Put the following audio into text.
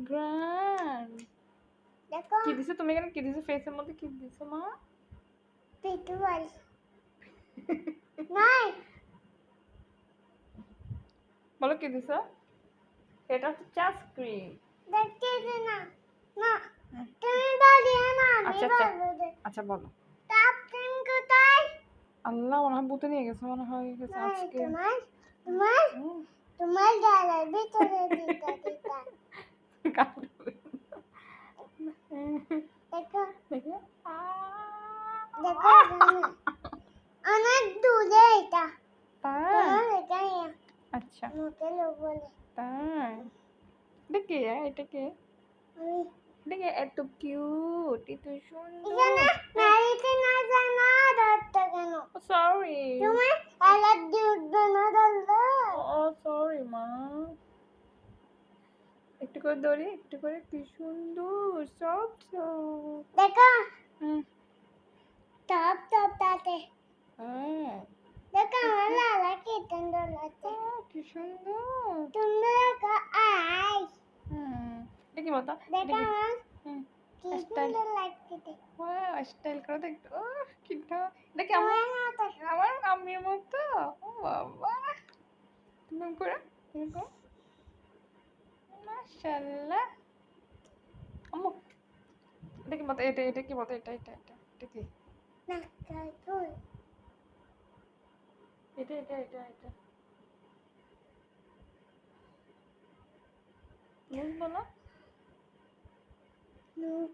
grand দেখো কি দিছো তুমি এখানে কি দিছো ফেসের মধ্যে কি দিছো মা পিটুয়াল নাই বলো কি দিছো এটা হচ্ছে চাস্ক্রিম দেখতে দে না না তুমি বলি না আমি আচ্ছা আচ্ছা বলবো আচ্ছা বলো তাপ তুমি কোথায় আল্লাহ মনে হয় ভূতে নিয়ে গেছে মনে হয় গেছে নাই আজকে তোমার তোমার তোমার গালের ভিতরে দিতা দিতা দেখো দেখে দেখো এখানে অনেক দূরে এটা তাই তোমার এখানে আচ্ছা মুখে লোক বলে তাই এটা কে এটা কে আমি দেখে এত কিউট এত সুন্দর এখানে মেরিতে না জানা ধরতে কেন সরি তুমি অ্যালার্জি উঠবে না ধরলে ও সরি মা একটু করে ধরি একটু করে কি সুন্দর সফট সফট দেখো হুম টপ টপ তাতে হ্যাঁ দেখো আমার লালা কি সুন্দর লাগছে কি সুন্দর তুমি দেখো আই হুম দেখি মতো দেখো আমার হুম কি স্টাইল সুন্দর লাগছে স্টাইল করে দেখতে ও কিটা দেখি আমার আমার আম্মির মতো ও বাবা তুমি করে মাশাআল্লাহ আম্মু দেখি মতো এটা কি মতো এটা কি না কাকুল এটা বুঝবো না নুক